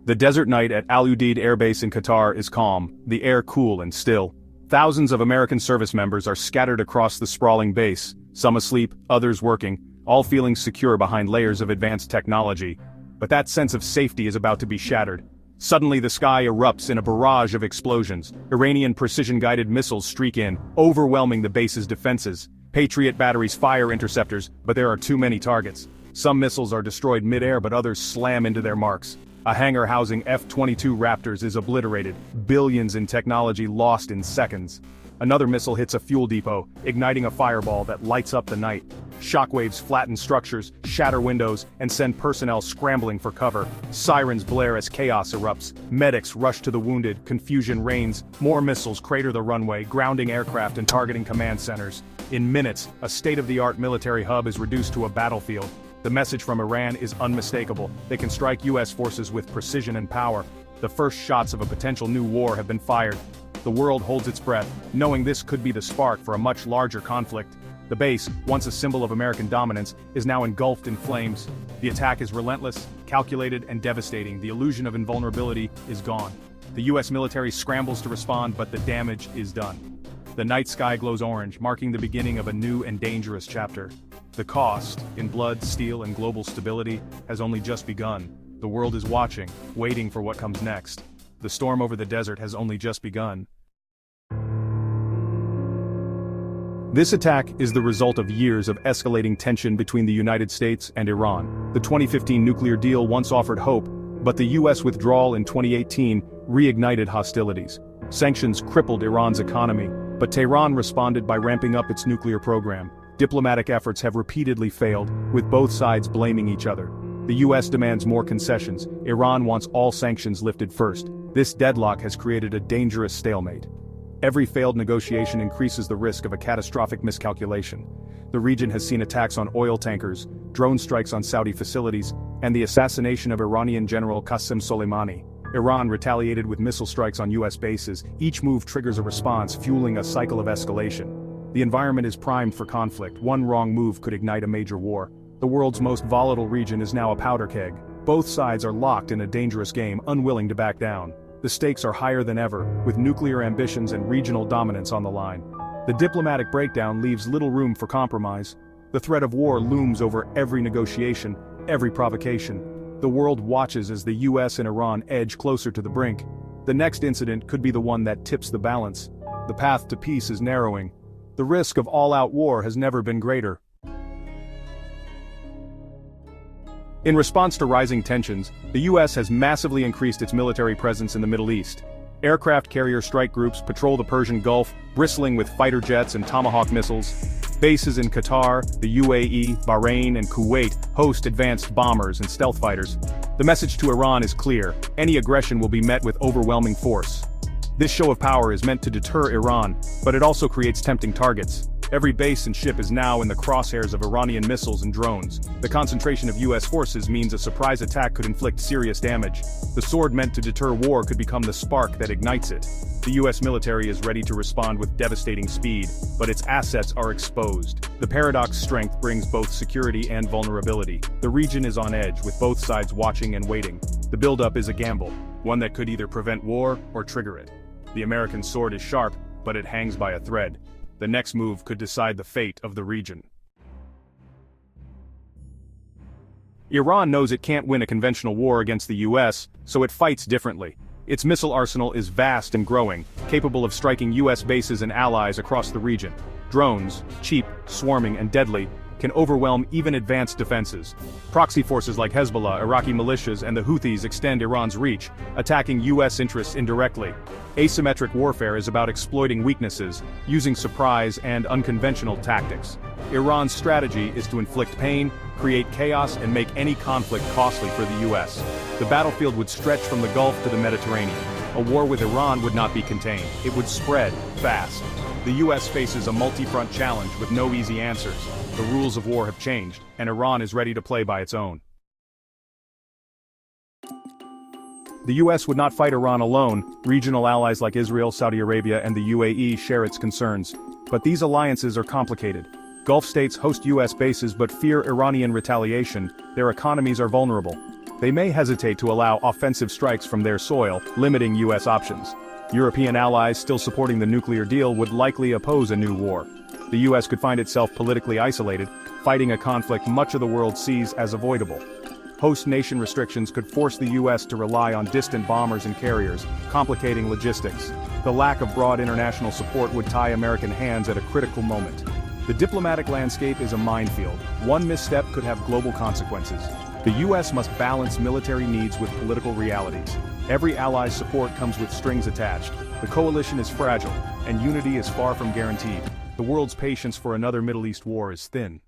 The desert night at Al Udeid Air Base in Qatar is calm, the air cool and still. Thousands of American service members are scattered across the sprawling base, some asleep, others working, all feeling secure behind layers of advanced technology. But that sense of safety is about to be shattered. Suddenly the sky erupts in a barrage of explosions. Iranian precision-guided missiles streak in, overwhelming the base's defenses. Patriot batteries fire interceptors, but there are too many targets. Some missiles are destroyed mid-air, but others slam into their marks. A hangar housing F-22 Raptors is obliterated, billions in technology lost in seconds. Another missile hits a fuel depot, igniting a fireball that lights up the night. Shockwaves flatten structures, shatter windows, and send personnel scrambling for cover. Sirens blare as chaos erupts. Medics rush to the wounded, confusion reigns. More missiles crater the runway, grounding aircraft and targeting command centers. In minutes, a state-of-the-art military hub is reduced to a battlefield. The message from Iran is unmistakable. They can strike U.S. forces with precision and power. The first shots of a potential new war have been fired. The world holds its breath, knowing this could be the spark for a much larger conflict. The base, once a symbol of American dominance, is now engulfed in flames. The attack is relentless, calculated, and devastating. The illusion of invulnerability is gone. The U.S. military scrambles to respond, but the damage is done. The night sky glows orange, marking the beginning of a new and dangerous chapter. The cost, in blood, steel, and global stability, has only just begun. The world is watching, waiting for what comes next. The storm over the desert has only just begun. This attack is the result of years of escalating tension between the United States and Iran. The 2015 nuclear deal once offered hope, but the U.S. withdrawal in 2018 reignited hostilities. Sanctions crippled Iran's economy, but Tehran responded by ramping up its nuclear program. Diplomatic efforts have repeatedly failed, with both sides blaming each other. The U.S. demands more concessions. Iran wants all sanctions lifted first. This deadlock has created a dangerous stalemate. Every failed negotiation increases the risk of a catastrophic miscalculation. The region has seen attacks on oil tankers, drone strikes on Saudi facilities, and the assassination of Iranian General Qasem Soleimani. Iran retaliated with missile strikes on U.S. bases. Each move triggers a response, fueling a cycle of escalation. The environment is primed for conflict. One wrong move could ignite a major war. The world's most volatile region is now a powder keg. Both sides are locked in a dangerous game, unwilling to back down. The stakes are higher than ever, with nuclear ambitions and regional dominance on the line. The diplomatic breakdown leaves little room for compromise. The threat of war looms over every negotiation, every provocation. The world watches as the U.S. and Iran edge closer to the brink. The next incident could be the one that tips the balance. The path to peace is narrowing. The risk of all-out war has never been greater. In response to rising tensions, the U.S. has massively increased its military presence in the Middle East. Aircraft carrier strike groups patrol the Persian Gulf, bristling with fighter jets and Tomahawk missiles. Bases in Qatar, the UAE, Bahrain, and Kuwait host advanced bombers and stealth fighters. The message to Iran is clear: any aggression will be met with overwhelming force. This show of power is meant to deter Iran, but it also creates tempting targets. Every base and ship is now in the crosshairs of Iranian missiles and drones. The concentration of U.S. forces means a surprise attack could inflict serious damage. The sword meant to deter war could become the spark that ignites it. The U.S. military is ready to respond with devastating speed, but its assets are exposed. The paradox strength brings both security and vulnerability. The region is on edge, with both sides watching and waiting. The buildup is a gamble, one that could either prevent war or trigger it. The American sword is sharp, but it hangs by a thread. The next move could decide the fate of the region. Iran knows it can't win a conventional war against the U.S., so it fights differently. Its missile arsenal is vast and growing, capable of striking U.S. bases and allies across the region. Drones, cheap, swarming, and deadly, can overwhelm even advanced defenses. Proxy forces like Hezbollah, Iraqi militias, and the Houthis extend Iran's reach, attacking U.S. interests indirectly. Asymmetric warfare is about exploiting weaknesses, using surprise and unconventional tactics. Iran's strategy is to inflict pain, create chaos, and make any conflict costly for the U.S. The battlefield would stretch from the Gulf to the Mediterranean. A war with Iran would not be contained. It would spread fast. The U.S. faces a multi-front challenge with no easy answers. The rules of war have changed, and Iran is ready to play by its own. The U.S. would not fight Iran alone. Regional allies like Israel, Saudi Arabia, and the UAE share its concerns. But these alliances are complicated. Gulf states host U.S. bases but fear Iranian retaliation. Their economies are vulnerable. They may hesitate to allow offensive strikes from their soil, limiting US options. European allies still supporting the nuclear deal would likely oppose a new war. The US could find itself politically isolated, fighting a conflict much of the world sees as avoidable. Host nation restrictions could force the US to rely on distant bombers and carriers, complicating logistics. The lack of broad international support would tie American hands at a critical moment. The diplomatic landscape is a minefield. One misstep could have global consequences. The US must balance military needs with political realities. Every ally's support comes with strings attached. The coalition is fragile, and unity is far from guaranteed. The world's patience for another Middle East war is thin.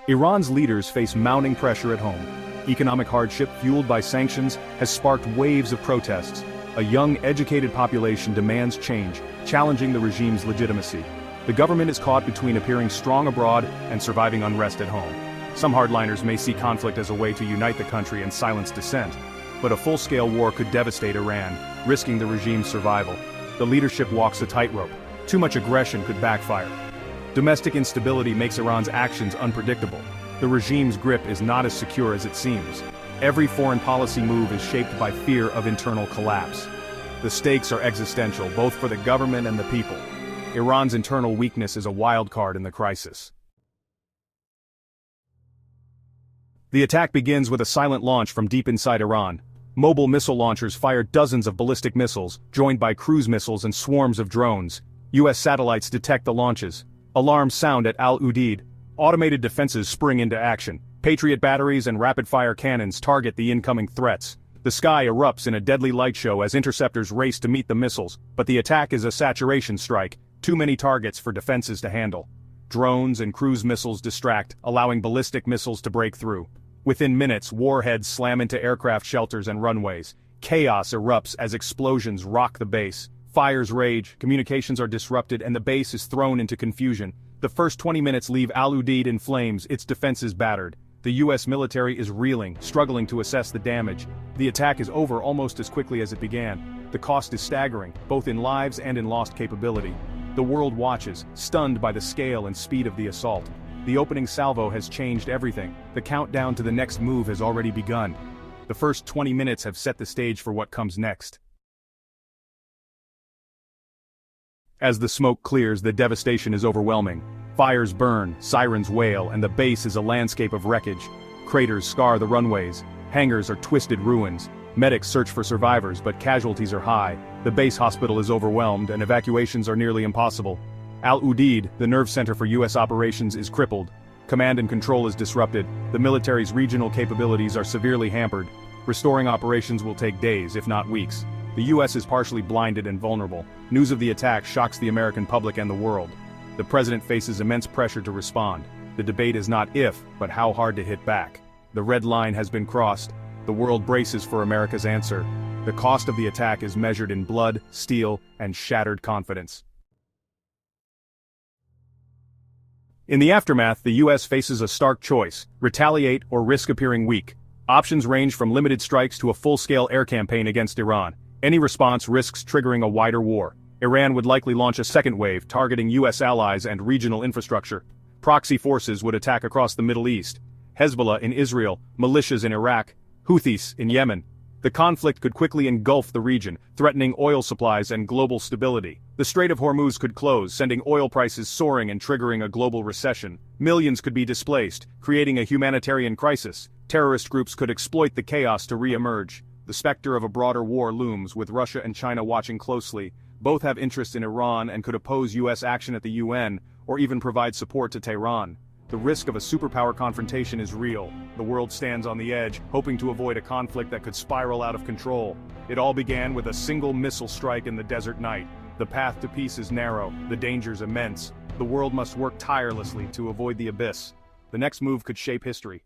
Iran's leaders face mounting pressure at home. Economic hardship fueled by sanctions has sparked waves of protests. A young, educated population demands change, challenging the regime's legitimacy. The government is caught between appearing strong abroad and surviving unrest at home. Some hardliners may see conflict as a way to unite the country and silence dissent. But a full-scale war could devastate Iran, risking the regime's survival. The leadership walks a tightrope. Too much aggression could backfire. Domestic instability makes Iran's actions unpredictable. The regime's grip is not as secure as it seems. Every foreign policy move is shaped by fear of internal collapse. The stakes are existential, both for the government and the people. Iran's internal weakness is a wild card in the crisis. The attack begins with a silent launch from deep inside Iran. Mobile missile launchers fired dozens of ballistic missiles, joined by cruise missiles and swarms of drones. US satellites detect the launches. Alarms sound at Al Udeid. Automated defenses spring into action. Patriot batteries and rapid-fire cannons target the incoming threats. The sky erupts in a deadly light show as interceptors race to meet the missiles, but the attack is a saturation strike, too many targets for defenses to handle. Drones and cruise missiles distract, allowing ballistic missiles to break through. Within minutes, warheads slam into aircraft shelters and runways. Chaos erupts as explosions rock the base. Fires rage, communications are disrupted, and the base is thrown into confusion. The first 20 minutes leave Al Udeid in flames, its defenses battered. The US military is reeling, struggling to assess the damage. The attack is over almost as quickly as it began. The cost is staggering, both in lives and in lost capability. The world watches, stunned by the scale and speed of the assault. The opening salvo has changed everything. The countdown to the next move has already begun. The first 20 minutes have set the stage for what comes next. As the smoke clears, the devastation is overwhelming. Fires burn, sirens wail, and the base is a landscape of wreckage. Craters scar the runways. Hangars are twisted ruins. Medics search for survivors, but casualties are high. The base hospital is overwhelmed, and evacuations are nearly impossible. Al Udeid, the nerve center for US operations, is crippled. Command and control is disrupted. The military's regional capabilities are severely hampered. Restoring operations will take days, if not weeks. The US is partially blinded and vulnerable. News of the attack shocks the American public and the world. The president faces immense pressure to respond. The debate is not if, but how hard to hit back. The red line has been crossed. The world braces for America's answer. The cost of the attack is measured in blood, steel, and shattered confidence. In the aftermath, the US faces a stark choice: retaliate or risk appearing weak. Options range from limited strikes to a full-scale air campaign against Iran. Any response risks triggering a wider war. Iran would likely launch a second wave targeting US allies and regional infrastructure. Proxy forces would attack across the Middle East. Hezbollah in Israel, militias in Iraq, Houthis in Yemen. The conflict could quickly engulf the region, threatening oil supplies and global stability. The Strait of Hormuz could close, sending oil prices soaring and triggering a global recession. Millions could be displaced, creating a humanitarian crisis. Terrorist groups could exploit the chaos to re-emerge. The specter of a broader war looms, with Russia and China watching closely. Both have interest in Iran and could oppose US action at the UN, or even provide support to Tehran. The risk of a superpower confrontation is real. The world stands on the edge, hoping to avoid a conflict that could spiral out of control. It all began with a single missile strike in the desert night. The path to peace is narrow, the dangers immense. The world must work tirelessly to avoid the abyss. The next move could shape history.